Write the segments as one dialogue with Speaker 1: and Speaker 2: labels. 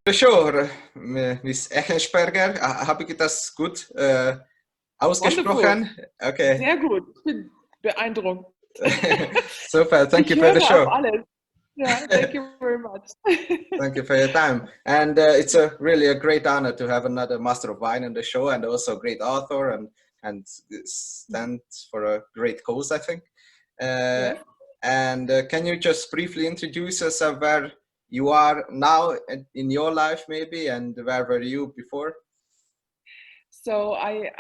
Speaker 1: Sure, Miss Echensperger, habe ich das gut
Speaker 2: Wonderful.
Speaker 1: ausgesprochen? Okay.
Speaker 2: Sehr gut. Ich bin beeindruckt.
Speaker 1: Super, thank
Speaker 2: Ich
Speaker 1: you for the
Speaker 2: höre auf
Speaker 1: show.
Speaker 2: alles. Yeah, thank you very much.
Speaker 1: Thank you for your time. And it's really a great honor to have another Master of Wine on the show, and also a great author, and stands for a great cause, I think. Uh,
Speaker 2: Yes.
Speaker 1: and can you just briefly introduce us of where you are now in your life, maybe, and where were you before?
Speaker 2: So I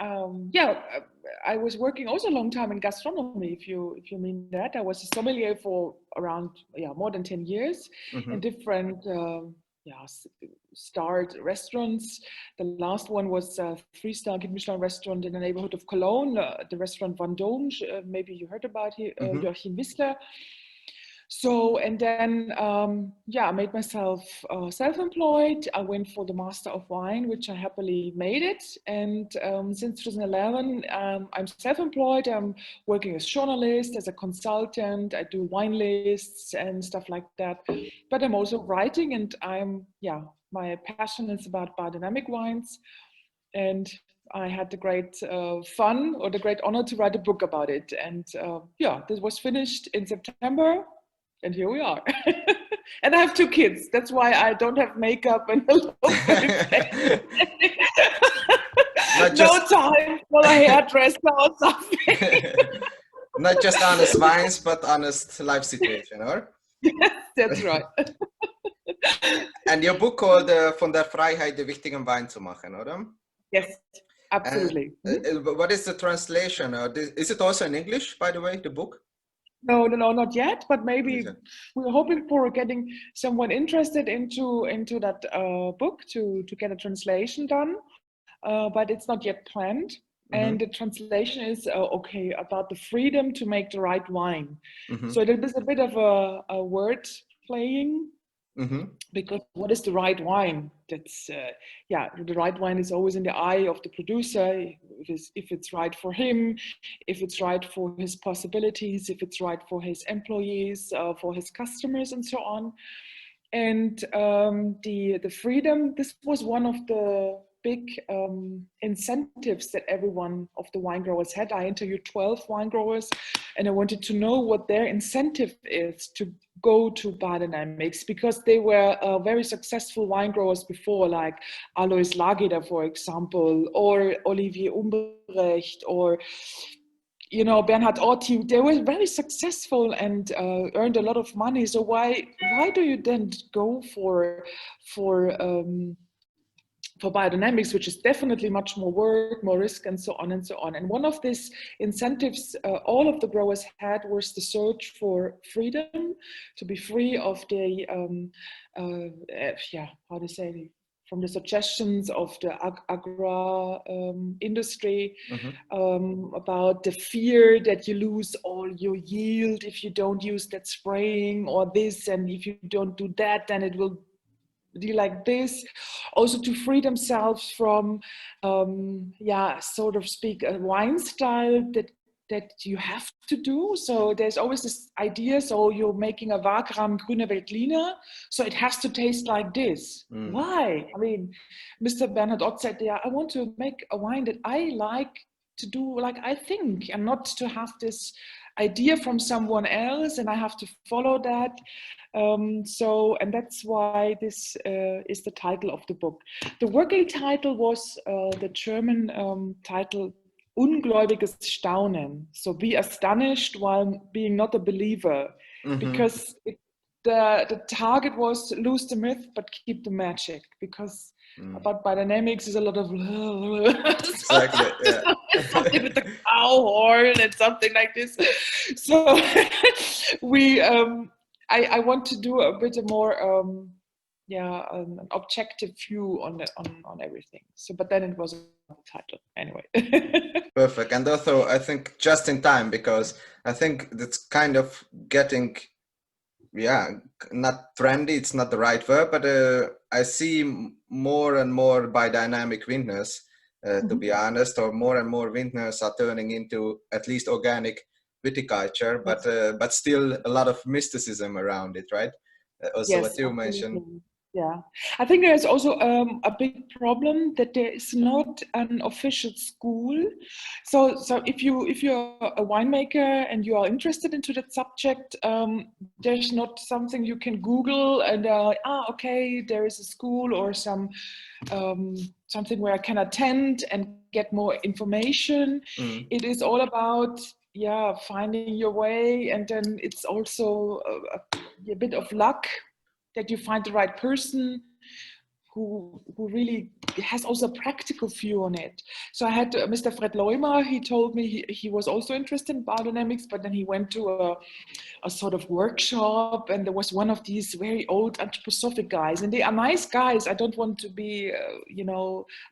Speaker 2: was working also a long time in gastronomy, if you mean that. I was a sommelier for around more than 10 years in
Speaker 1: Mm-hmm.
Speaker 2: different starred restaurants. The last one was a three-star Michelin restaurant in the neighborhood of Cologne, the restaurant Vendôme. Maybe you heard about
Speaker 1: Mm-hmm.
Speaker 2: Joachim Wissler. So, and then, I made myself self-employed. I went for the Master of Wine, which I happily made it. And since 2011, I'm self-employed. I'm working as journalist, as a consultant. I do wine lists and stuff like that. But I'm also writing, and my passion is about biodynamic wines. And I had the great fun or the great honor to write a book about it. And this was finished in September. And here we are. And I have 2 kids. That's why I don't have makeup and a look.
Speaker 1: Not
Speaker 2: No
Speaker 1: just
Speaker 2: time for a hairdresser or something.
Speaker 1: not just honest wines, but honest life situation, or?
Speaker 2: Yes, that's right.
Speaker 1: And your book called Von der Freiheit, den wichtigen Wein zu machen, oder?
Speaker 2: Yes,
Speaker 1: And
Speaker 2: absolutely.
Speaker 1: what is the translation? Is it also in English, by the way, the book?
Speaker 2: No, not yet. But maybe we're hoping for getting someone interested into that book to get a translation done. But it's not yet planned.
Speaker 1: Mm-hmm.
Speaker 2: And the translation is about the freedom to make the right wine.
Speaker 1: Mm-hmm.
Speaker 2: So it is a bit of a word playing.
Speaker 1: Mm-hmm.
Speaker 2: Because what is the right wine? That's the right wine is always in the eye of the producer. If it's right for him, if it's right for his possibilities, if it's right for his employees, for his customers, and so on. And the freedom. This was one of the big incentives that every one of the wine growers had. I interviewed 12 wine growers, and I wanted to know what their incentive is to go to biodynamics, because they were very successful wine growers before, like Alois Lageder, for example, or Olivier Umbrecht, or Bernhard Orti. They were very successful and earned a lot of money. So why do you then go for biodynamics, which is definitely much more work, more risk, and so on and so on. And one of these incentives all of the growers had was the search for freedom, to be free of the, from the suggestions of the agro industry, about the fear that you lose all your yield if you don't use that spraying or this, and if you don't do that, then it will be like this. Also to free themselves from so to speak a wine style that you have to do. So there's always this idea, so you're making a Wagram Grüne Veltliner, so it has to taste like this. Why? I mean, Mr. Bernhard Ott said, I want to make a wine that I like to do like I think, and not to have this idea from someone else and I have to follow that. And that's why this is the title of the book. The working title was the German title Ungläubiges Staunen. So be astonished while being not a believer, because the target was lose the myth but keep the magic, because about biodynamics is a lot of
Speaker 1: exactly, yeah.
Speaker 2: something with the cow horn and something like this. So I want to do a bit more an objective view on everything. So, but then it was a title anyway.
Speaker 1: Perfect. And also, I think just in time, because I think that's kind of getting, not trendy, it's not the right word, but I see more and more biodynamic vintners, to be honest, or more and more vintners are turning into at least organic viticulture, but still a lot of mysticism around it, right? Also,
Speaker 2: Yes,
Speaker 1: what you
Speaker 2: absolutely.
Speaker 1: mentioned.
Speaker 2: Yeah, I think there's also a big problem that there is not an official school. So if you're a winemaker and you are interested into that subject, there's not something you can Google and okay, there is a school or something where I can attend and get more information. It is all about finding your way, and then it's also a bit of luck that you find the right person who really has also a practical view on it. So I had Mr. Fred Leumer. He told me he was also interested in biodynamics, but then he went to a sort of workshop, and there was one of these very old anthroposophic guys, and they are nice guys. I don't want to be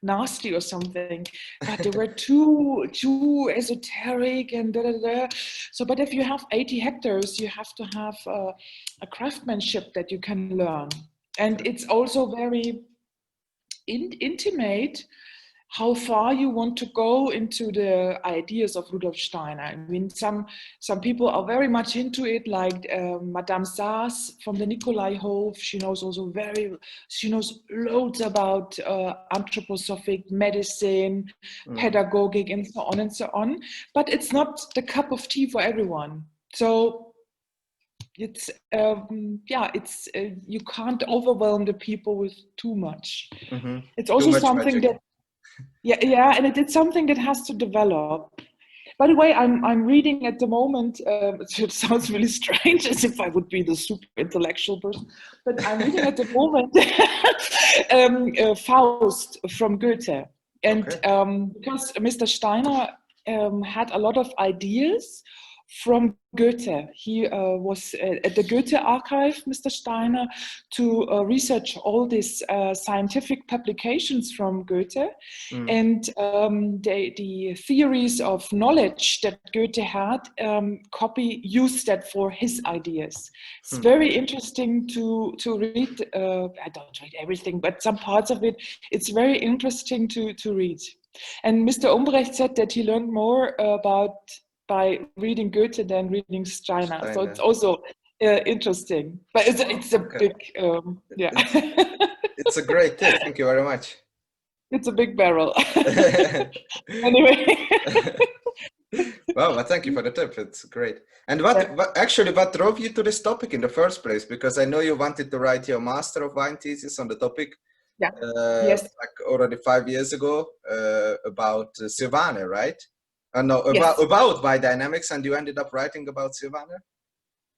Speaker 2: nasty or something, but they were too esoteric and da, da, da. So but if you have 80 hectares, you have to have a craftsmanship that you can learn, and it's also very intimate how far you want to go into the ideas of Rudolf Steiner. I mean, some people are very much into it, like Madame Saas from the Nikolai Hof. She knows loads about anthroposophic medicine, pedagogic, and so on and so on. But it's not the cup of tea for everyone. So it's you can't overwhelm the people with too much. It's also something that and it's something that has to develop. By the way, I'm reading at the moment. It sounds really strange, as if I would be the super intellectual person, but I'm reading at the moment Faust from Goethe, and because Mr. Steiner had a lot of ideas from Goethe. He was at the Goethe archive, Mr. Steiner, to research all these scientific publications from Goethe, and the theories of knowledge that Goethe had, used that for his ideas. It's very interesting to read. I don't read everything, but some parts of it, it's very interesting to read. And Mr. Umbrecht said that he learned more by reading Goethe than reading Steiner. So it's also interesting. But it's a big,
Speaker 1: It's a great tip. Thank you very much.
Speaker 2: It's a big barrel. Anyway.
Speaker 1: Well, thank you for the tip. It's great. And what drove you to this topic in the first place? Because I know you wanted to write your Master of Wine thesis on the topic.
Speaker 2: Yeah. Yes.
Speaker 1: Like already 5 years ago, about Sylvaner, right? No, about biodynamics, and you ended up writing about Sylvaner?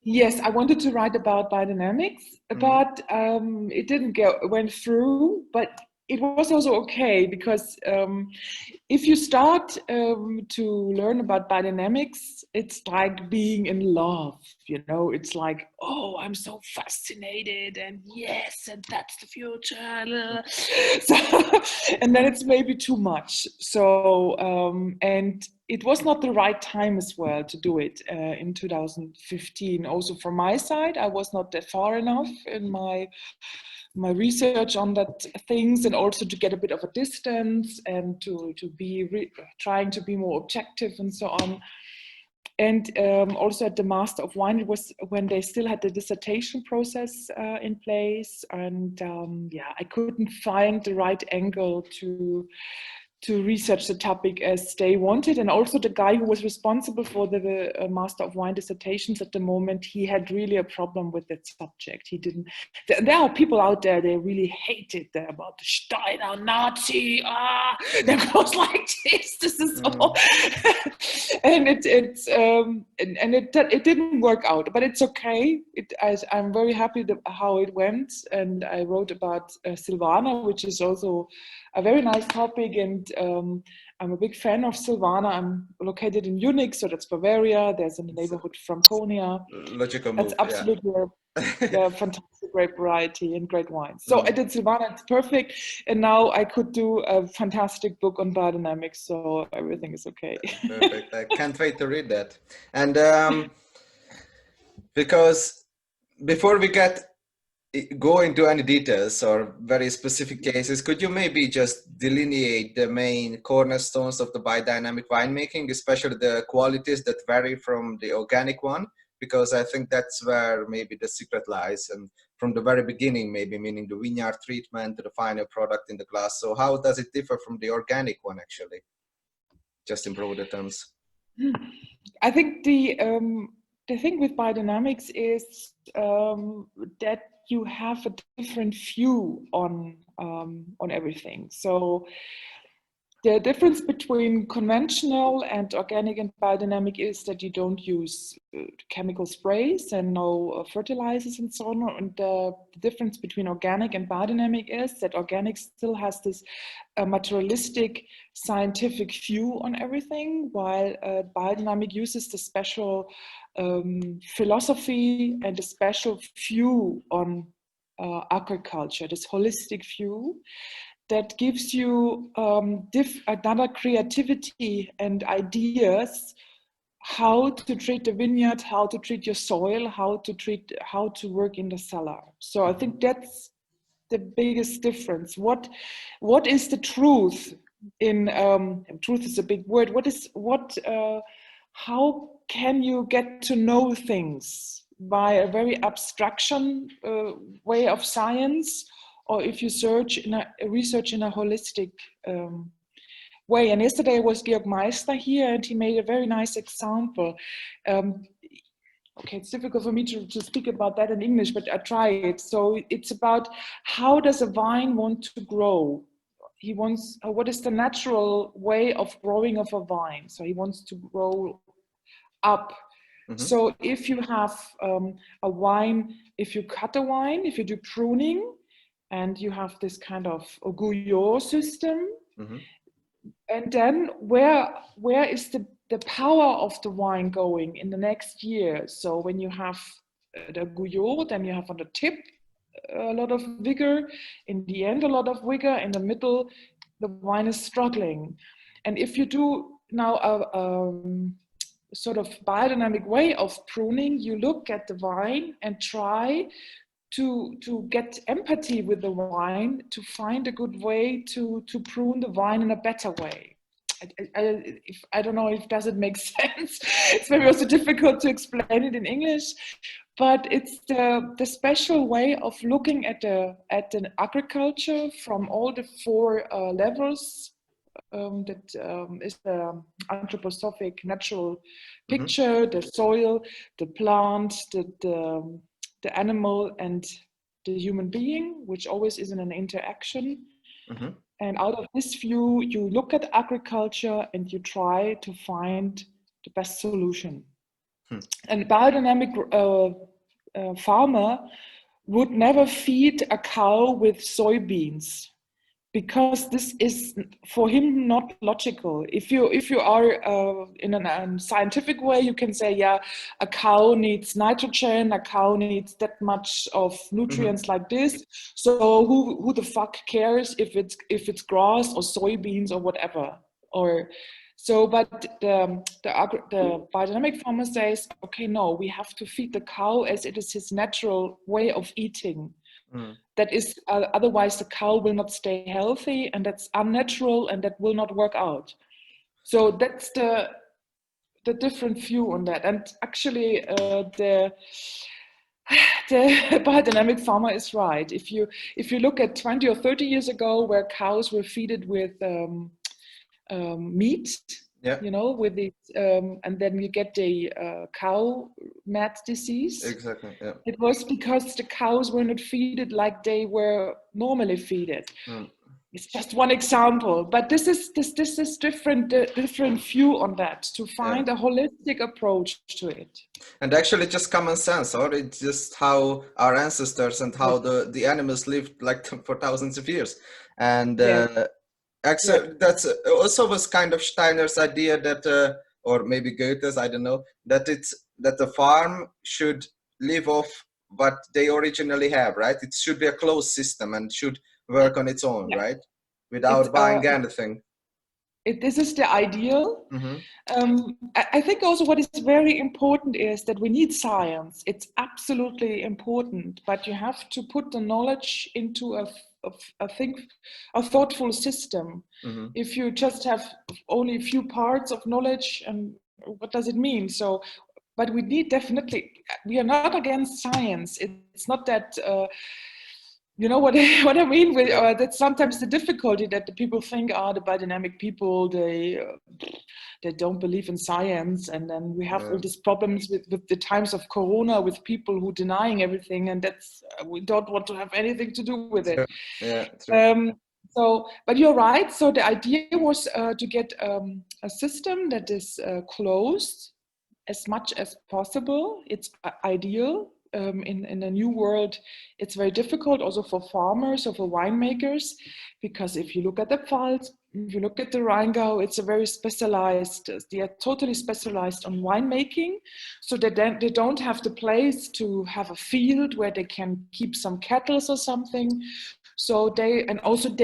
Speaker 2: Yes, I wanted to write about biodynamics, but it didn't went through. But it was also okay, because if you start to learn about biodynamics, it's like being in love, it's like, oh, I'm so fascinated, and yes, and that's the future. So, and then it's maybe too much. So, and it was not the right time as well to do it in 2015. Also from my side, I was not that far enough in my research on that things, and also to get a bit of a distance and to be trying to be more objective and so on. And also at the Master of Wine, it was when they still had the dissertation process in place, and I couldn't find the right angle to research the topic as they wanted. And also the guy who was responsible for the Master of Wine dissertations at the moment, he had really a problem with that subject. He didn't, there are people out there, they really hate it about the Steiner Nazi, that goes like this is all. And it didn't work out, but it's okay. I'm very happy how it went. And I wrote about Sylvaner, which is also a very nice topic, and I'm a big fan of Sylvaner. I'm located in Munich, so that's Bavaria. There's in the neighborhood Franconia.
Speaker 1: Logical
Speaker 2: move. That's absolutely a fantastic, great variety and great wines. So I did Sylvaner, it's perfect, and now I could do a fantastic book on biodynamics, so everything is okay.
Speaker 1: Perfect. I can't wait to read that. And because before we go into any details or very specific cases, could you maybe just delineate the main cornerstones of the biodynamic winemaking, especially the qualities that vary from the organic one? because I think that's where maybe the secret lies, and from the very beginning, maybe, meaning the vineyard treatment to the final product in the glass. So how does it differ from the organic one, actually, just in broader terms?
Speaker 2: I think the thing with biodynamics is that you have a different view on everything. So the difference between conventional and organic and biodynamic is that you don't use chemical sprays and no fertilizers and so on. And the difference between organic and biodynamic is that organic still has this materialistic scientific view on everything, while biodynamic uses the special philosophy and a special view on agriculture, this holistic view that gives you another creativity and ideas how to treat the vineyard, how to treat your soil, how to work in the cellar. So I think that's the biggest difference. What is the truth in truth is a big word. How can you get to know things by a very abstraction way of science, or if you research in a holistic way? And yesterday was Georg Meister here, and he made a very nice example. Okay, it's difficult for me to speak about that in English, but I try it. So it's about how does a vine want to grow? He wants, what is the natural way of growing of a vine? So he wants to grow up. So if you have a wine, if you cut a wine, if you do pruning, and you have this kind of guyot system, and then where is the power of the wine going in the next year? So when you have the guyot, then you have on the tip a lot of vigor, in the end a lot of vigor, in the middle the wine is struggling. And if you do now a sort of biodynamic way of pruning, you look at the vine and try to get empathy with the wine, to find a good way to prune the vine in a better way. I don't know if does it make sense. It's maybe also difficult to explain it in English, but it's the special way of looking at the agriculture from all the four levels. That is the anthroposophic natural picture: the soil, the plant, the animal, and the human being, which always is in an interaction. And out of this view, you look at agriculture and you try to find the best solution. And a biodynamic farmer would never feed a cow with soybeans, because this is for him not logical. If you are in a scientific way, you can say, yeah, a cow needs nitrogen, a cow needs that much of nutrients like this. So who the fuck cares if it's grass or soybeans or whatever? Or so, but the biodynamic farmer says, okay, no, we have to feed the cow as it is his natural way of eating. That is, otherwise the cow will not stay healthy, and that's unnatural, and that will not work out. So that's the different view on that. And actually, the biodynamic farmer is right. If you look at 20 or 30 years ago, where cows were fed with meat, you know, with it, and then you get the cow mat disease.
Speaker 1: Exactly. Yeah.
Speaker 2: It was because the cows were not fed like they were normally fed. It's just one example, but this is different view on that, to find a holistic approach to it.
Speaker 1: And actually, just common sense, or it's just how our ancestors and how the animals lived like for thousands of years, and. That's also was kind of Steiner's idea that, or maybe Goethe's, I don't know, that the farm should live off what they originally have, right? It should be a closed system and should work on its own, right? Without buying anything.
Speaker 2: This is the ideal. I think also what is very important is that we need science. It's absolutely important, but you have to put the knowledge into a thoughtful system. If you just have only a few parts of knowledge, and what does it mean? So but we need definitely, we are not against science. It's not that, you know what, what I mean? That's sometimes the difficulty that the people think, the biodynamic people, they don't believe in science. And then we have all these problems with the times of Corona, with people who denying everything. And that's, we don't want to have anything to do with it.
Speaker 1: Yeah, true.
Speaker 2: So, but you're right. So the idea was to get a system that is closed as much as possible. It's ideal. In a new world, it's very difficult also for farmers or for winemakers, because if you look at the Pfalz, if you look at the Rheingau, it's a very specialized, they are totally specialized on winemaking. So they don't have the place to have a field where they can keep some cattle or something. So they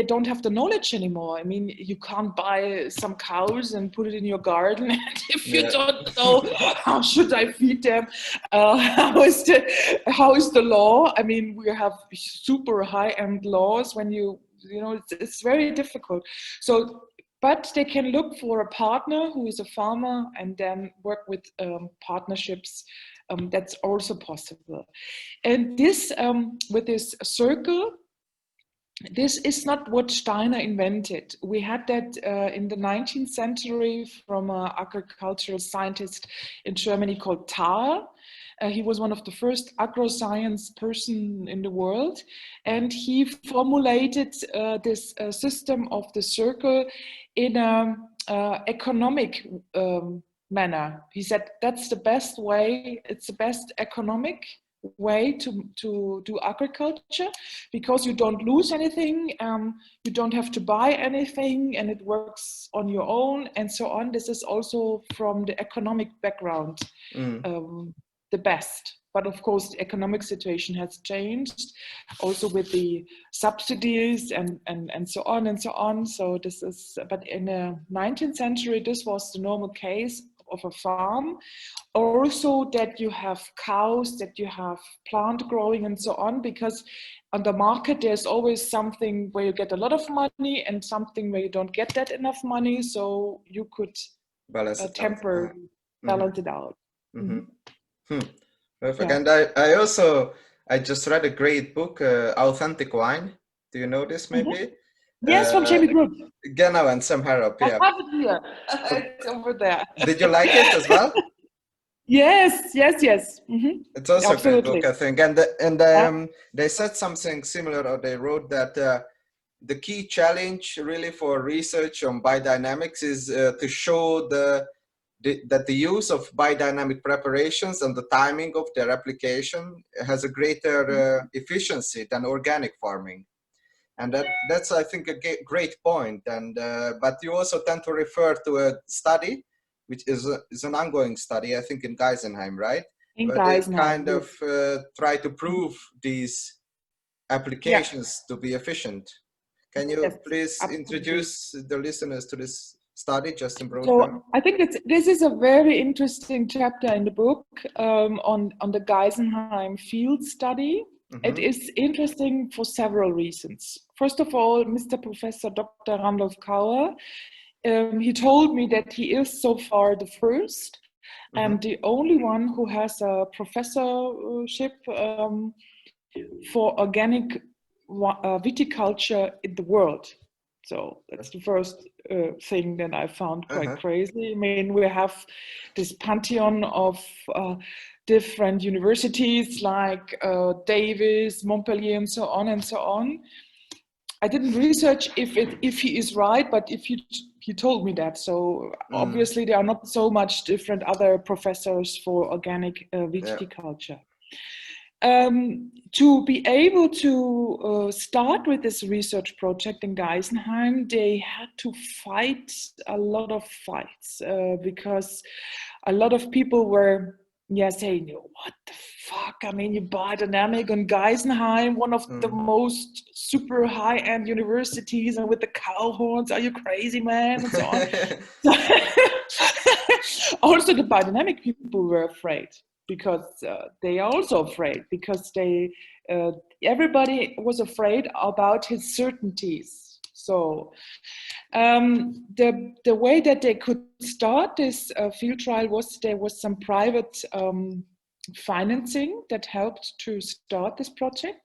Speaker 2: don't have the knowledge anymore. I mean, you can't buy some cows and put it in your garden. And if you don't know how should I feed them, how is the law? I mean, we have super high-end laws when you know, it's very difficult. So, but they can look for a partner who is a farmer and then work with partnerships. That's also possible. And this, with this circle, this is not what Steiner invented. We had that in the 19th century from an agricultural scientist in Germany called Thaer. He was one of the first agroscience person in the world, and he formulated this system of the circle in an economic manner. He said that's the best way, it's the best economic way to do agriculture, because you don't lose anything, you don't have to buy anything, and it works on your own and so on. This is also from the economic background the best. But of course, the economic situation has changed also with the subsidies and so on and so on. So this is, but in the 19th century, this was the normal case of a farm. Also that you have cows, that you have plant growing and so on, because on the market there's always something where you get a lot of money and something where you don't get that enough money. So you could balance it out.
Speaker 1: Perfect. And I just read a great book, Authentic Wine. Do you know this maybe?
Speaker 2: Yes, from Jamie Group.
Speaker 1: Genau, and Sam Harrop. Yeah.
Speaker 2: I have it here. It's over there.
Speaker 1: Did you like it as well?
Speaker 2: Yes. Mm-hmm.
Speaker 1: It's also absolutely a great book, I think. And they said something similar, or they wrote that the key challenge really for research on biodynamics is to show that the use of biodynamic preparations and the timing of their application has a greater efficiency than organic farming. And that's, I think, a great point. And but you also tend to refer to a study, which is an ongoing study, I think, in Geisenheim, right?
Speaker 2: In
Speaker 1: where
Speaker 2: Geisenheim.
Speaker 1: They kind of try to prove these applications to be efficient. Can you please introduce the listeners to this study, just in broad terms?
Speaker 2: So I think this is a very interesting chapter in the book on the Geisenheim field study. It is interesting for several reasons. First of all, Mr. Professor Dr. Randolph Kauer, he told me that he is so far the first and the only one who has a professorship for organic viticulture in the world. So that's the first thing that I found quite crazy. I mean, we have this pantheon of different universities like Davis, Montpellier, and so on and so on. I didn't research if he is right, but he told me that. So obviously there are not so much different other professors for organic viticulture. To be able to start with this research project in Geisenheim, they had to fight a lot of fights because a lot of people were saying, what the fuck? I mean, you biodynamic on Geisenheim, one of the most super high-end universities, and with the cow horns, are you crazy, man? And so on. Also, the biodynamic people were afraid, because they are also afraid, because everybody was afraid about his certainties. So The way that they could start this field trial was there was some private financing that helped to start this project.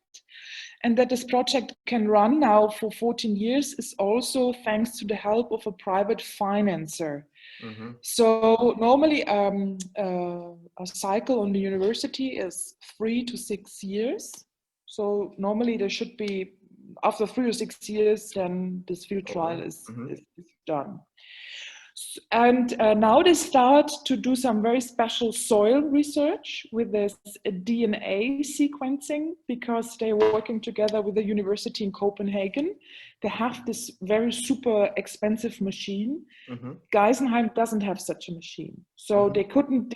Speaker 2: And that this project can run now for 14 years is also thanks to the help of a private financer. Mm-hmm. So normally a cycle on the university is 3 to 6 years. So normally there should be, after 3 or 6 years, then this field trial is done. And now they start to do some very special soil research with this DNA sequencing, because they're working together with the university in Copenhagen. They have this very super expensive machine. Mm-hmm. Geisenheim doesn't have such a machine. So they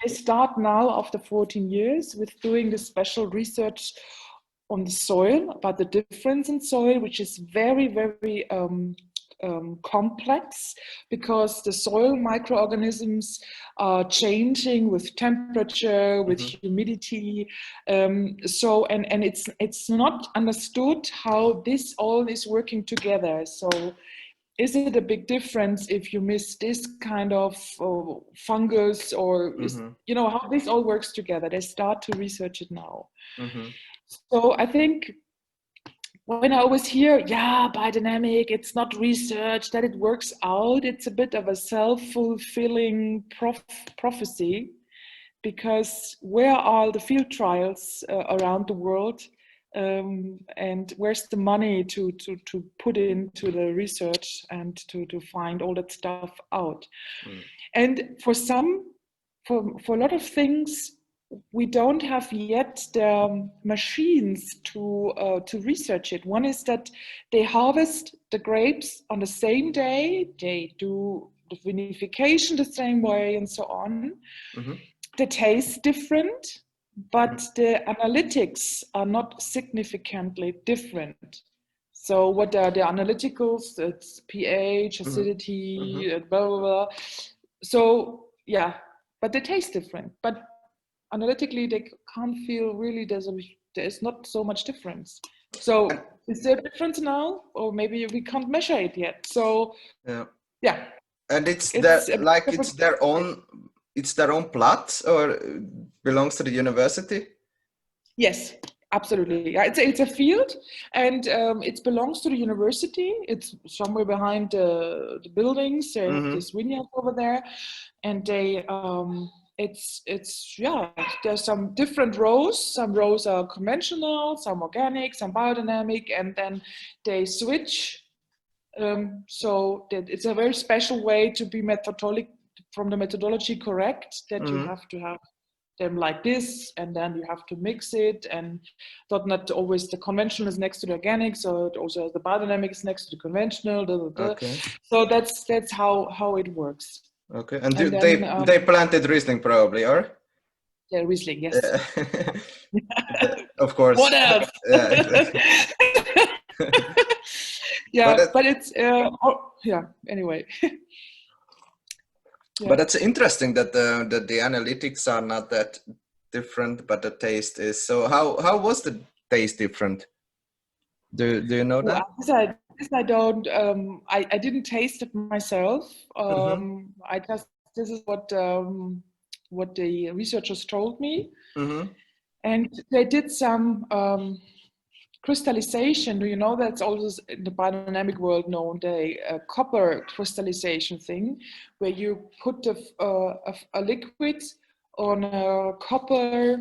Speaker 2: start now after 14 years with doing this special research on the soil, about the difference in soil, which is very, very complex, because the soil microorganisms are changing with temperature, with humidity. So it's not understood how this all is working together. So is it a big difference if you miss this kind of fungus, or is, how this all works together? They start to research it now. So I think when I always hear, biodynamic, it's not research, that it works out, it's a bit of a self-fulfilling prophecy, because where are the field trials around the world, and where's the money to put into the research and to find all that stuff out? And for a lot of things, we don't have yet the machines to research it. One is that they harvest the grapes on the same day, they do the vinification the same way, and so on. The taste different, but the analytics are not significantly different. So what are the analyticals? It's pH, acidity, blah, blah, blah. So but they taste different. But analytically, they can't feel really there's not so much difference. So is there a difference now, or maybe we can't measure it yet? So
Speaker 1: and it's their own plot, or belongs to the university?
Speaker 2: Yes, absolutely. Yeah, it's a field, and it belongs to the university. It's somewhere behind the buildings. There's this vineyard over there, and they there's some different rows. Some rows are conventional, some organic, some biodynamic, and then they switch. So that it's a very special way to be from the methodology correct, that you have to have them like this, and then you have to mix it, and not always the conventional is next to the organic, so it also has the biodynamic is next to the conventional. Okay. So that's how it works.
Speaker 1: Okay, and they planted Riesling probably, or?
Speaker 2: Yeah, Riesling, yes.
Speaker 1: Of course.
Speaker 2: What else? But it's anyway.
Speaker 1: But it's interesting that the analytics are not that different, but the taste is. So how was the taste different? Do you know that?
Speaker 2: This I don't. I didn't taste it myself. This is what the researchers told me, and they did some crystallization. Do you know that's also in the biodynamic world known? The copper crystallization thing, where you put a liquid on a copper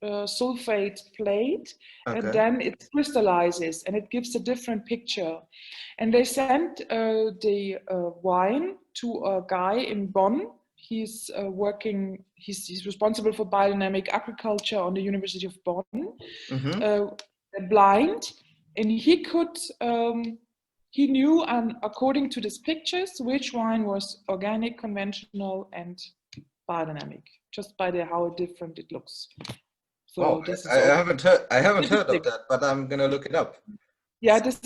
Speaker 2: sulfate plate, and then it crystallizes, and it gives a different picture. And they sent the wine to a guy in Bonn. He's he's responsible for biodynamic agriculture on the University of Bonn, blind, and he knew, according to these pictures, which wine was organic, conventional, and biodynamic, just by how different it looks. So
Speaker 1: I haven't heard of that, but I'm gonna look it up.
Speaker 2: Yeah, this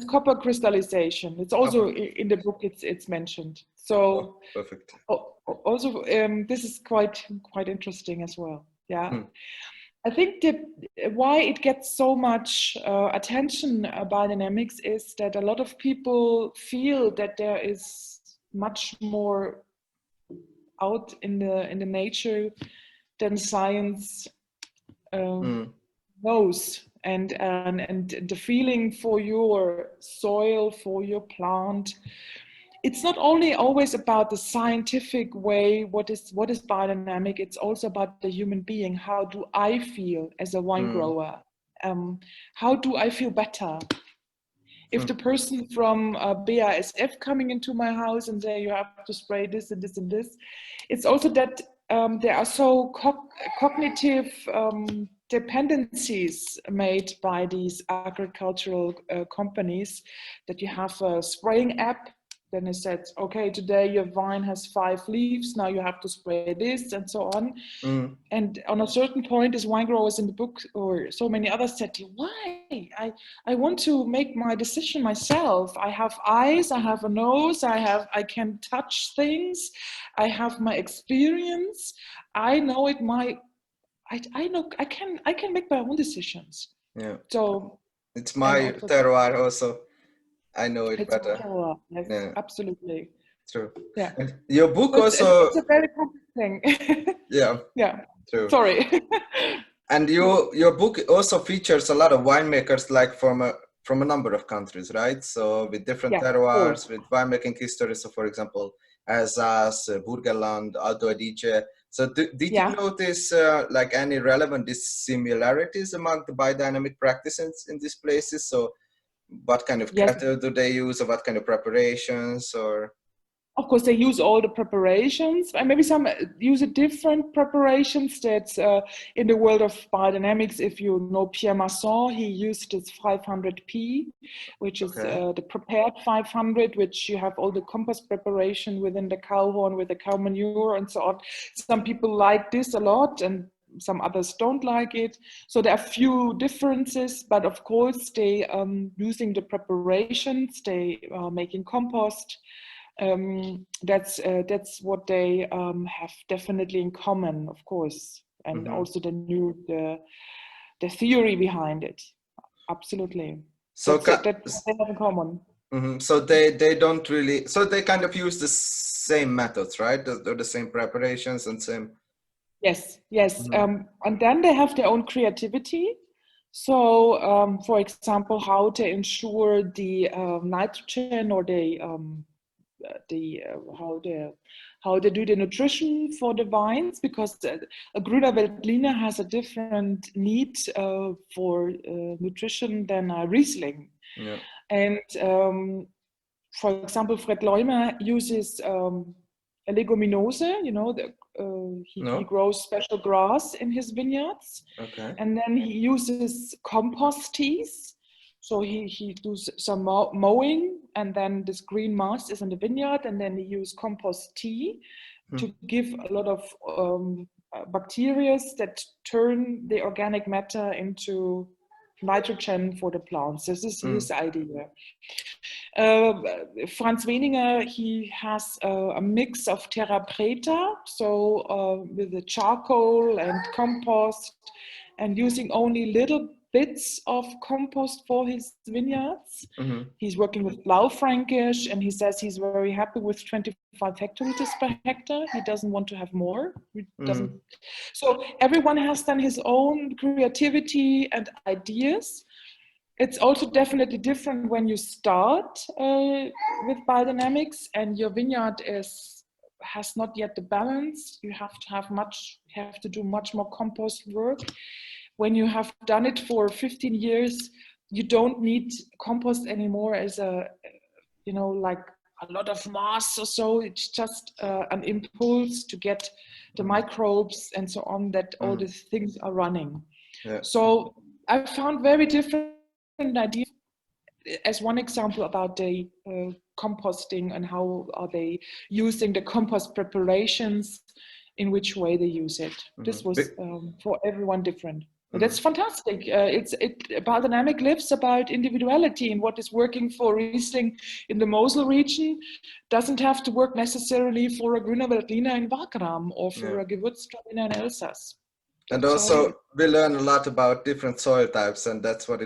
Speaker 2: copper crystallization. It's also in the book. It's mentioned. So
Speaker 1: perfect.
Speaker 2: Also, this is quite interesting as well. Yeah, I think that why it gets so much attention, biodynamics, is that a lot of people feel that there is much more out in the nature than science knows, and the feeling for your soil, for your plant. It's not only always about the scientific way, what is biodynamic, it's also about the human being. How do I feel as a wine grower? How do I feel better? If the person from BASF coming into my house and say you have to spray this and this and this, it's also that there are so cognitive dependencies made by these agricultural companies, that you have a spraying app. Then it says, okay, today your vine has 5 leaves, now you have to spray this, and so on. And on a certain point, as wine growers in the book, or so many others said, why? I want to make my decision myself. I have eyes, I have a nose, I can touch things, I have my experience, I know it. I know I can make my own decisions.
Speaker 1: Yeah.
Speaker 2: So
Speaker 1: it's my terroir also. I know it better.
Speaker 2: Yes, yeah. Absolutely.
Speaker 1: True.
Speaker 2: Yeah.
Speaker 1: And your book also.
Speaker 2: It's a very complex thing.
Speaker 1: Yeah.
Speaker 2: Yeah.
Speaker 1: True.
Speaker 2: Sorry.
Speaker 1: And your book also features a lot of winemakers, like from a number of countries, right? So with different terroirs, with winemaking history. So, for example, Alsace, Burgenland, Alto Adige. So did you notice like any relevant similarities among the biodynamic practices in these places? So what kind of cattle do they use, or what kind of preparations, or?
Speaker 2: Of course, they use all the preparations, and maybe some use a different preparations. That's in the world of biodynamics. If you know Pierre Masson, he used this 500P, which is the prepared 500, which you have all the compost preparation within the cow horn with the cow manure and so on. Some people like this a lot, and some others don't like it. So there are few differences, but of course they using the preparations, they are making compost. That's what they have definitely in common, of course, and also the theory behind it. Absolutely.
Speaker 1: So
Speaker 2: that they have in common.
Speaker 1: So they don't really. So they kind of use the same methods, right? The same preparations and same.
Speaker 2: Yes. And then they have their own creativity. So, for example, how to ensure the nitrogen, or how they do the nutrition for the vines, because a Grüner Veltliner has a different need for nutrition than a Riesling.
Speaker 1: Yeah.
Speaker 2: And for example, Fred Leumer uses a leguminose, he grows special grass in his vineyards.
Speaker 1: Okay.
Speaker 2: And then he uses compost teas. So he does some mowing, and then this green moss is in the vineyard, and then he uses compost tea to give a lot of bacteria that turn the organic matter into nitrogen for the plants. This is his idea. Franz Weninger, he has a mix of terra preta, so with the charcoal and compost, and using only little bits of compost for his vineyards. He's working with Blaufränkisch, and he says he's very happy with 25 hectoliters per hectare. He doesn't want to have more. He doesn't. So everyone has then his own creativity and ideas. It's also definitely different when you start with biodynamics and your vineyard has not yet the balance. You have to do much more compost work. When you have done it for 15 years, you don't need compost anymore as like a lot of mass or so. It's just an impulse to get the microbes and so on, that all the things are running. Yeah. So I found very different ideas. As one example about the composting and how are they using the compost preparations, in which way they use it. This was for everyone different. That's fantastic. Biodynamic lives about individuality, and what is working for Riesling in the Mosel region doesn't have to work necessarily for a Grüner Veltliner in Wagram or for a Gewürztraminer in Alsace.
Speaker 1: And also we learn a lot about different soil types, and that's where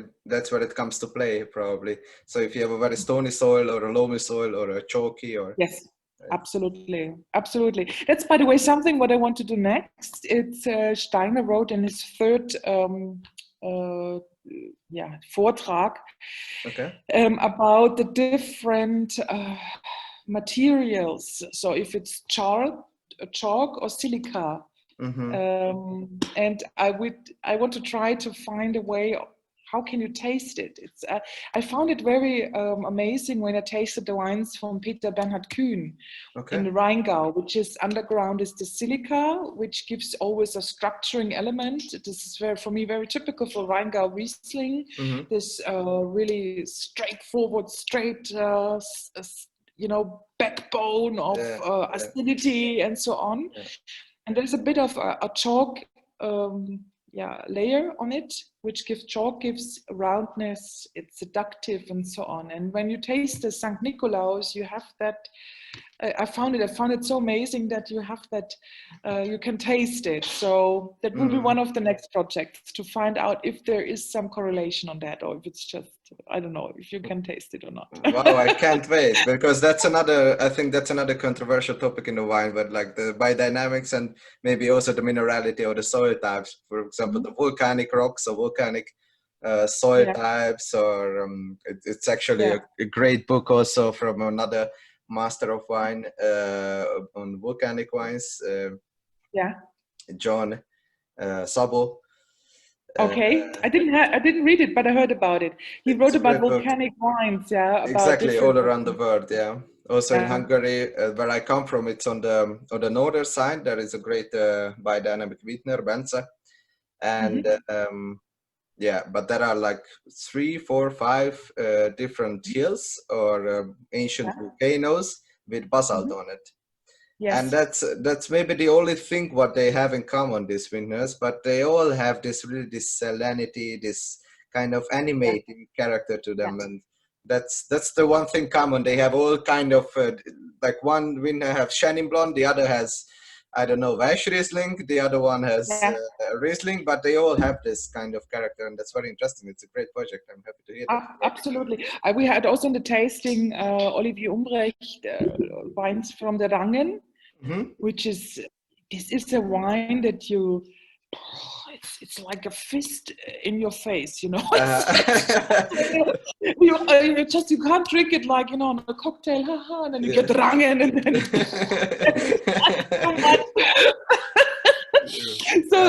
Speaker 1: it comes to play probably. So if you have a very stony soil or a loamy soil or a chalky or
Speaker 2: yes, absolutely, absolutely. That's, by the way, something what I want to do next. It's Steiner wrote in his third Vortrag about the different materials. So if it's chalk or silica. And I want to try to find a way. How can you taste it? It's I found it very amazing when I tasted the wines from Peter Bernhard Kühn in the Rheingau, which is underground is the silica, which gives always a structuring element. This is for me very typical for Rheingau Riesling. This really straightforward, backbone of acidity and so on. And there's a bit of a chalk layer on it, which gives roundness, it's seductive and so on. And when you taste the St. Nicolaus, you have that. I found it so amazing that you have that, you can taste it. So that will be one of the next projects, to find out if there is some correlation on that, or if it's just, I don't know, if you can taste it or not.
Speaker 1: Wow, I can't wait, because I think that's another controversial topic in the wine, but like the biodynamics and maybe also the minerality or the soil types, for example, the volcanic rocks or volcanic soil types, or it's actually a great book also from another master of wine on volcanic wines, John Sabo.
Speaker 2: Okay, I didn't read it, but I heard about it. He wrote about volcanic wines,
Speaker 1: exactly, all around the world, Also in Hungary, where I come from, it's on the northern side. There is a great biodynamic vintner, Bence, and but there are like 3, 4, 5 different hills or ancient volcanoes with basalt on it. Yes. And that's maybe the only thing what they have in common, these vintners, but they all have this salinity, this kind of animating character to them, and that's the one thing common. They have all kind of like one vintner have Chenin Blanc, the other has, I don't know, Weiss Riesling, the other one has Riesling, but they all have this kind of character, and that's very interesting. It's a great project. I'm happy to hear that.
Speaker 2: Absolutely. We had also in the tasting Olivier Umbrecht wines from the Rangen, which is, this is a wine that it's like a fist in your face, you can't drink it like, on a cocktail, and then you get Rangen, and then so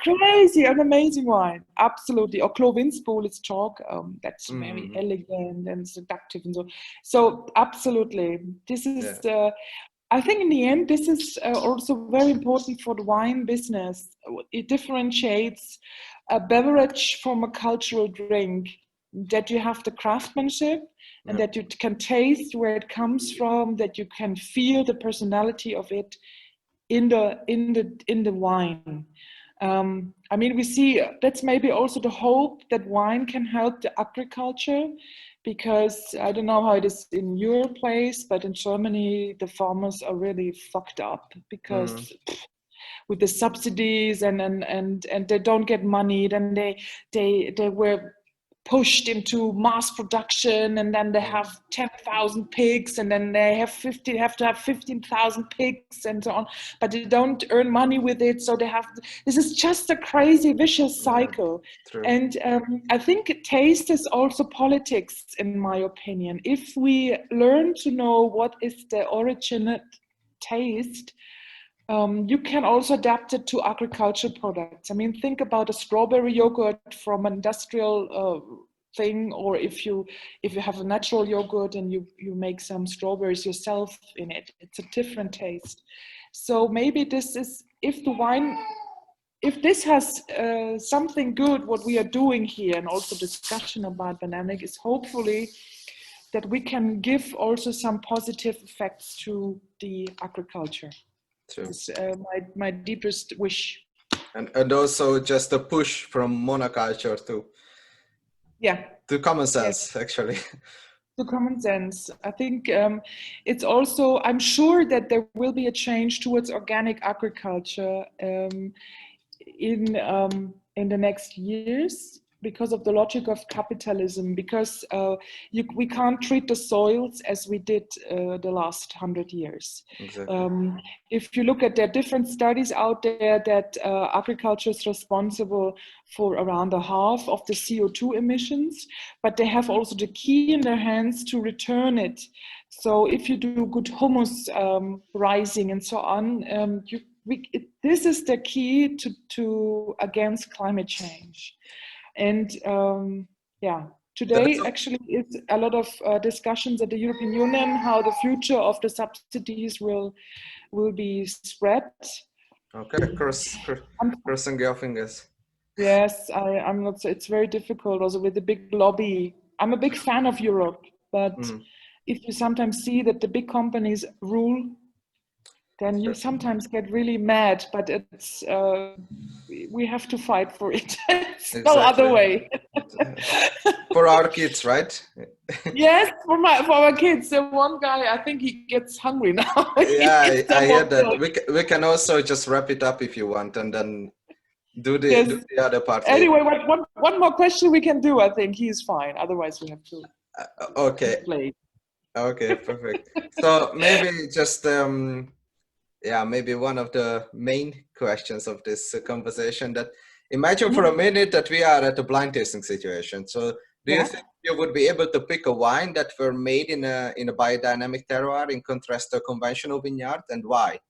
Speaker 2: crazy, an amazing wine, absolutely. Or Clos Winspool is chalk, that's very elegant and seductive and so absolutely. This is I think in the end, this is also very important for the wine business. It differentiates a beverage from a cultural drink, that you have the craftsmanship and that you can taste where it comes from, that you can feel the personality of it in the wine. I mean, we see that's maybe also the hope that wine can help the agriculture, because I don't know how it is in your place, but in Germany, the farmers are really fucked up because with the subsidies and they don't get money. Then they were pushed into mass production, and then they have 10,000 pigs, and then they have to have 15,000 pigs and so on, but they don't earn money with it. So this is just a crazy vicious cycle. And I think taste is also politics, in my opinion. If we learn to know what is the originate taste, you can also adapt it to agricultural products. I mean, think about a strawberry yogurt from an industrial thing, or if you have a natural yogurt and you make some strawberries yourself in it, it's a different taste. So maybe this is, if this has something good, what we are doing here, and also discussion about biodynamic, is hopefully that we can give also some positive effects to the agriculture. It's my deepest wish.
Speaker 1: And also just a push from monoculture to common sense, actually.
Speaker 2: To common sense. I think it's also, I'm sure that there will be a change towards organic agriculture. in the next years because of the logic of capitalism, because we can't treat the soils as we did the last 100 years.
Speaker 1: Exactly.
Speaker 2: If you look at the different studies out there, that agriculture is responsible for around a half of the CO2 emissions, but they have also the key in their hands to return it. So if you do good humus rising and so on, this is the key to against climate change. And today actually is a lot of discussions at the European Union how the future of the subsidies will be spread.
Speaker 1: Okay, crossing your fingers.
Speaker 2: Yes, I'm not. It's very difficult also with the big lobby. I'm a big fan of Europe, but if you sometimes see that the big companies rule, then you sometimes get really mad, but it's we have to fight for it. It's no other way.
Speaker 1: For our kids, right?
Speaker 2: Yes, for our kids. The one guy, I think he gets hungry now.
Speaker 1: Yeah, I hear that. We can also just wrap it up if you want, and then do the other part.
Speaker 2: Anyway, one more question we can do. I think he's fine. Otherwise, we have to.
Speaker 1: Okay.
Speaker 2: Play.
Speaker 1: Okay, perfect. So maybe just maybe one of the main questions of this conversation, that imagine for a minute that we are at a blind tasting situation. So do you think you would be able to pick a wine that were made in a biodynamic terroir in contrast to a conventional vineyard, and why?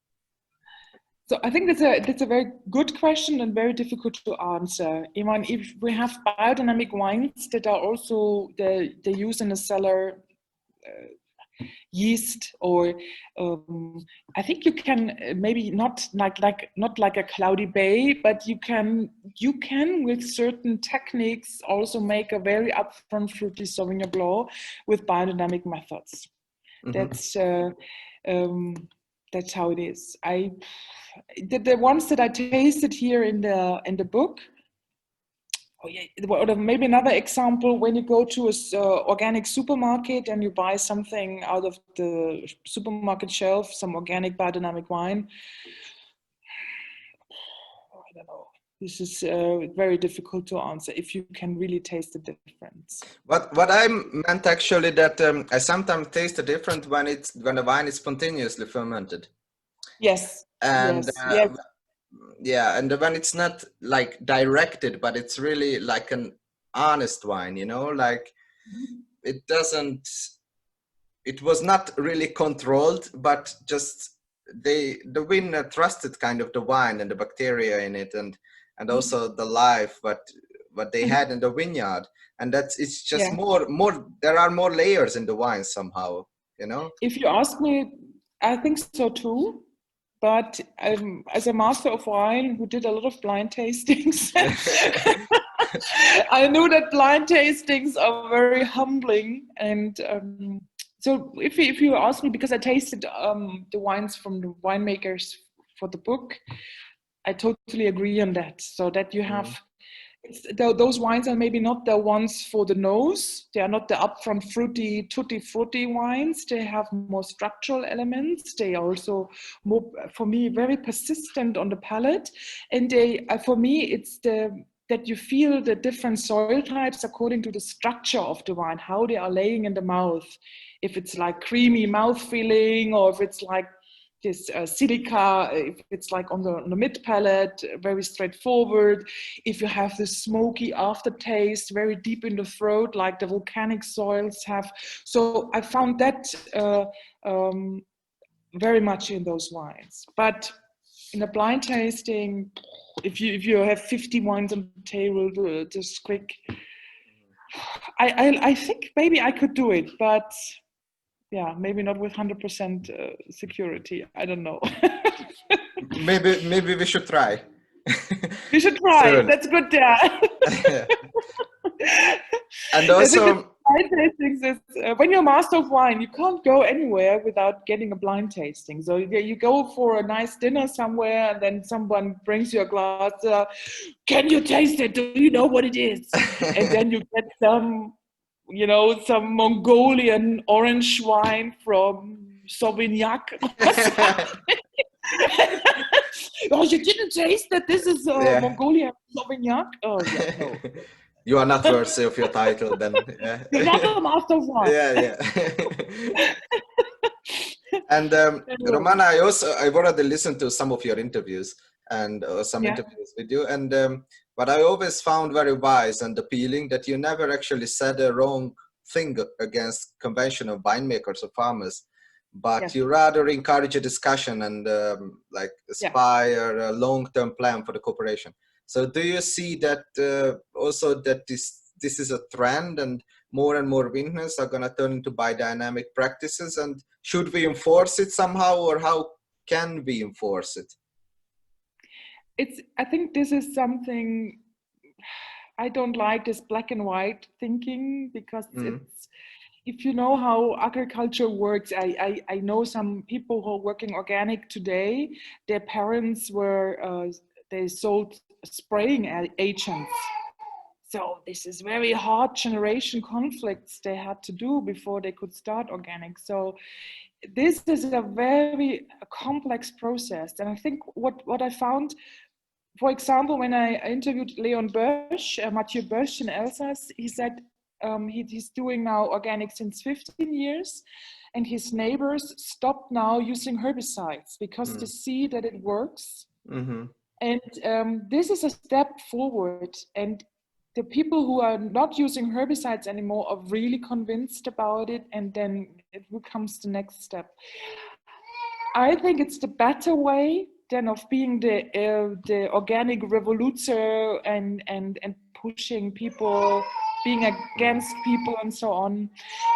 Speaker 2: So I think that's a very good question and very difficult to answer. Even if we have biodynamic wines that are also they use in the cellar yeast, or I think you can maybe not like a cloudy bay, but you can with certain techniques also make a very upfront fruity Sauvignon Blanc with biodynamic methods. That's how it is. The ones that I tasted here in the book. Oh yeah, or maybe another example, when you go to a organic supermarket and you buy something out of the supermarket shelf, some organic biodynamic wine. I don't know. This is very difficult to answer if you can really taste the difference.
Speaker 1: What I meant actually that I sometimes taste the difference when the wine is spontaneously fermented.
Speaker 2: Yes.
Speaker 1: And
Speaker 2: yes.
Speaker 1: Yeah, and when it's not like directed, but it's really like an honest wine, like it was not really controlled, but just the winner trusted kind of the wine and the bacteria in it, and also the life what they had in the vineyard, and it's just more there are more layers in the wine somehow,
Speaker 2: If you ask me, I think so too. But as a master of wine who did a lot of blind tastings, I knew that blind tastings are very humbling. And so if you ask me, because I tasted the wines from the winemakers for the book, I totally agree on that. So that you have, those wines are maybe not the ones for the nose. They are not the upfront fruity, tutti frutti wines. They have more structural elements. They are also more, for me, very persistent on the palate. And for me, it's that you feel the different soil types according to the structure of the wine, how they are laying in the mouth. If it's like creamy mouth feeling, or if it's like this silica, if it's like on the mid palate, very straightforward. If you have this smoky aftertaste, very deep in the throat, like the volcanic soils have. So I found that very much in those wines. But in a blind tasting, if you have 50 wines on the table, just quick. I think maybe I could do it, but yeah, maybe not with 100% security. I don't know.
Speaker 1: maybe we should try.
Speaker 2: We should try. Soon. That's good. Yeah.
Speaker 1: And also,
Speaker 2: when you're a master of wine, you can't go anywhere without getting a blind tasting. So you go for a nice dinner somewhere, and then someone brings you a glass. Can you taste it? Do you know what it is? And then you get some Mongolian orange wine from Sauvignac. Oh, you didn't taste that? This is
Speaker 1: Yeah.
Speaker 2: Mongolian Sauvignon. Oh, yeah, no.
Speaker 1: You are not worthy of your title then. Yeah.
Speaker 2: You're not a master of wine.
Speaker 1: Yeah. And Romana, I've already listened to some of your interviews and some interviews with you, and but I always found very wise and appealing that you never actually said a wrong thing against conventional winemakers or farmers, but you rather encourage a discussion and like aspire a long-term plan for the cooperation. So do you see that also that this is a trend, and more vintners are going to turn into biodynamic practices, and should we enforce it somehow, or how can we enforce it?
Speaker 2: I think this is something, I don't like this black and white thinking, because it's, if you know how agriculture works, I know some people who are working organic today, their parents were, they sold spraying agents. So this is very hard generation conflicts they had to do before they could start organic. So this is a very complex process. And I think what I found, for example, when I interviewed Leon Boesch, Mathieu Boesch in Alsace, he said he's doing now organic since 15 years, and his neighbors stopped now using herbicides because they see that it works. And this is a step forward. And the people who are not using herbicides anymore are really convinced about it, and then it becomes the next step. I think it's the better way than of being the organic revolutioner and pushing people, being against people and so on.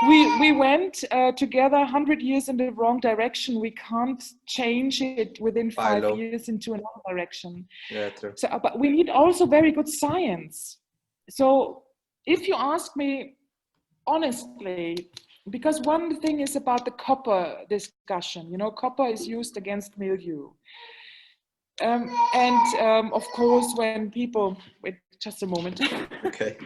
Speaker 2: We went together 100 years in the wrong direction. We can't change it within 5 years into another direction.
Speaker 1: Yeah, true.
Speaker 2: So, but we need also very good science. So if you ask me honestly, because one thing is about the copper discussion, you know, copper is used against mildew. Of course, when people, wait just a moment.
Speaker 1: Okay.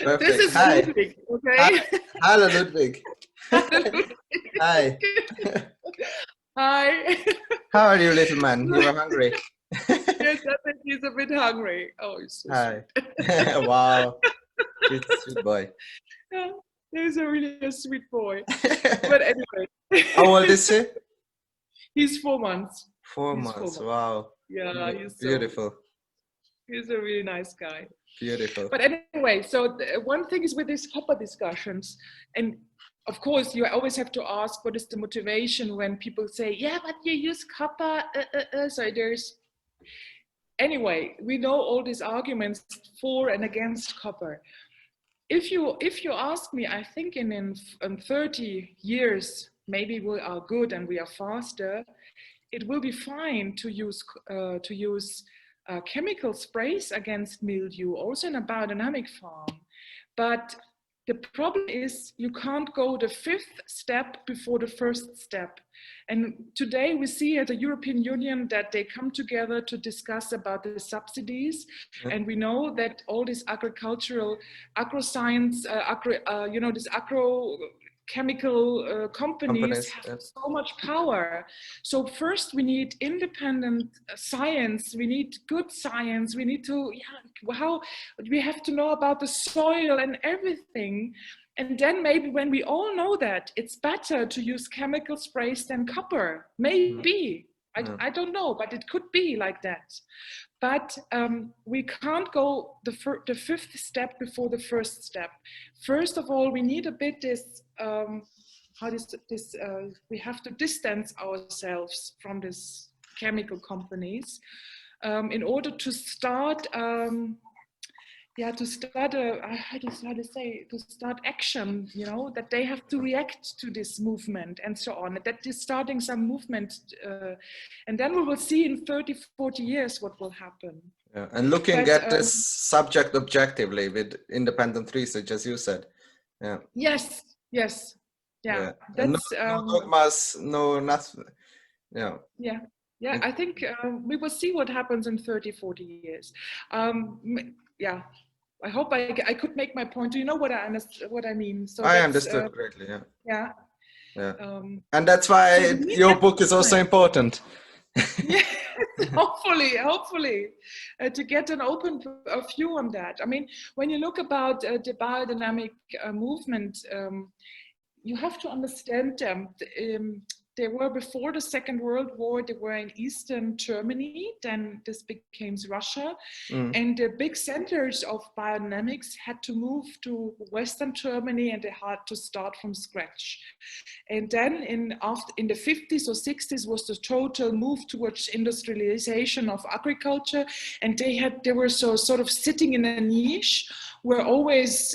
Speaker 1: Perfect.
Speaker 2: This is
Speaker 1: Hi.
Speaker 2: Ludwig, okay?
Speaker 1: Hello, Ludwig. Hi.
Speaker 2: Hi.
Speaker 1: How are you, little man? You are hungry.
Speaker 2: Yes, I think he's a bit hungry. Oh, he's so
Speaker 1: Hi.
Speaker 2: sweet.
Speaker 1: Wow. Sweet boy.
Speaker 2: Yeah, he's a really sweet boy. But anyway.
Speaker 1: How old is he?
Speaker 2: He's 4 months.
Speaker 1: 4 months. Wow.
Speaker 2: Yeah, he's
Speaker 1: beautiful.
Speaker 2: He's a really nice guy.
Speaker 1: Beautiful.
Speaker 2: But anyway, so one thing is with these copper discussions, and of course you always have to ask what is the motivation when people say, yeah, but you use copper. So there's, anyway, we know all these arguments for and against copper. If you ask me, I think in 30 years, maybe we are good and we are faster, it will be fine to use chemical sprays against mildew, also in a biodynamic farm. But the problem is you can't go the 5th step before the 1st step. And today we see at the European Union that they come together to discuss about the subsidies. And we know that all these agricultural, agroscience, these agrochemical companies have so much power. So first we need independent science, we need good science, we need to, we have to know about the soil and everything. And then maybe when we all know that, it's better to use chemical sprays than copper. Maybe, I don't know, but it could be like that. But we can't go the 5th step before the 1st step. First of all, we need a bit this, we have to distance ourselves from these chemical companies in order to start, to start action, you know, that they have to react to this movement and so on, that is starting some movement. And then we will see in 30, 40 years what will happen.
Speaker 1: Yeah. And looking at this subject objectively with independent research, as you said. Yeah.
Speaker 2: Yes. Yeah.
Speaker 1: That's no dogmas, no nothing. Yeah.
Speaker 2: Yeah. I think we will see what happens in 30, 40 years. Yeah. I hope I could make my point. Do you know what I mean? So
Speaker 1: I understood greatly. Yeah.
Speaker 2: Yeah.
Speaker 1: Yeah. And that's why
Speaker 2: so
Speaker 1: your book is also important.
Speaker 2: Yeah, hopefully, to get an open view on that. I mean, when you look about the biodynamic movement, you have to understand them. They were before the Second World War. They were in Eastern Germany. Then this became Russia, and the big centers of biodynamics had to move to Western Germany, and they had to start from scratch. And then in the 50s or 60s was the total move towards industrialization of agriculture, and they were sort of sitting in a niche where always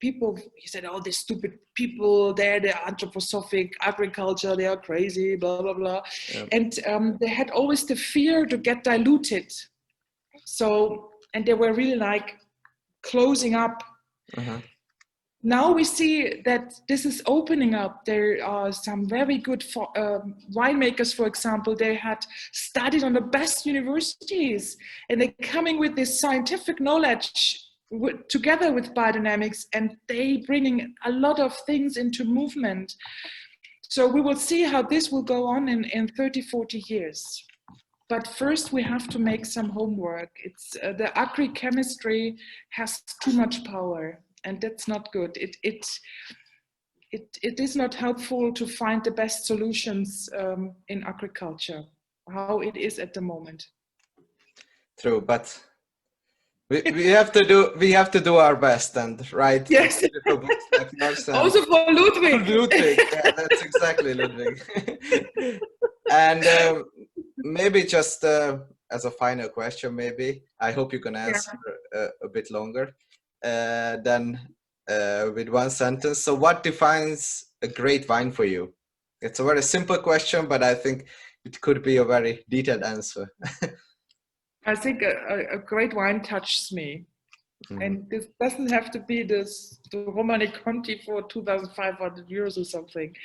Speaker 2: people, he said, oh, these stupid people, they're the anthroposophic agriculture, they are crazy, blah, blah, blah. Yeah. And they had always the fear to get diluted. So, and they were really like closing up. Now we see that this is opening up. There are some very good winemakers, for example, they had studied on the best universities, and they're coming with this scientific knowledge together with biodynamics, and they bringing a lot of things into movement. So we will see how this will go on in 30, 40 years. But first we have to make some homework. It's the agri-chemistry has too much power, and that's not good. It is not helpful to find the best solutions in agriculture, how it is at the moment.
Speaker 1: True, but we have to do our best and write beautiful books like yours.
Speaker 2: Also for Ludwig.
Speaker 1: Ludwig, yeah, that's exactly Ludwig. And maybe just as a final question, maybe I hope you can answer a bit longer than with one sentence. So, what defines a great wine for you? It's a very simple question, but I think it could be a very detailed answer.
Speaker 2: I think a great wine touches me. And this doesn't have to be the Romani Conti for 2,500 euros or something.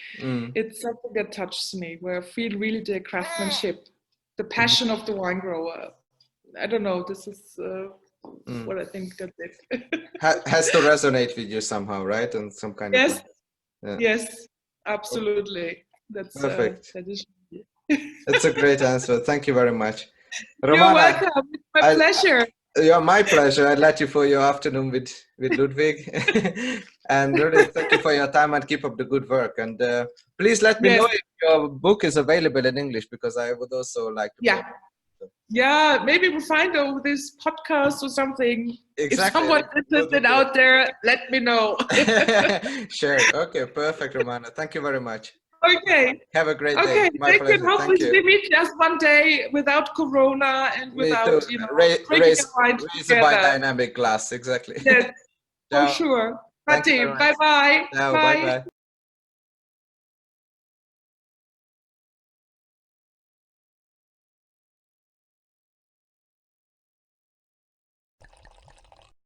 Speaker 2: It's something that touches me, where I feel really the craftsmanship, the passion of the wine grower. I don't know, this is what I think that's it.
Speaker 1: Has to resonate with you somehow, right? And some kind of way.
Speaker 2: Yeah. Yes, absolutely. That's
Speaker 1: perfect.
Speaker 2: That is.
Speaker 1: That's a great answer. Thank you very much.
Speaker 2: Romana, you're welcome. It's my pleasure.
Speaker 1: Yeah, my pleasure. I'd let you for your afternoon with Ludwig. And really, thank you for your time and keep up the good work. And please let me know if your book is available in English, because I would also like to.
Speaker 2: Yeah, maybe we'll find this podcast or something.
Speaker 1: Exactly.
Speaker 2: If someone's interested out there, let me know.
Speaker 1: Sure. Okay, perfect, Romana. Thank you very much.
Speaker 2: Okay.
Speaker 1: Have a great day.
Speaker 2: Okay,
Speaker 1: My pleasure.
Speaker 2: Hopefully
Speaker 1: Thank you.
Speaker 2: we meet just one day without Corona and without,
Speaker 1: raise a biodynamic glass. Exactly.
Speaker 2: Yes, for sure. Bye-bye.
Speaker 1: Bye-bye.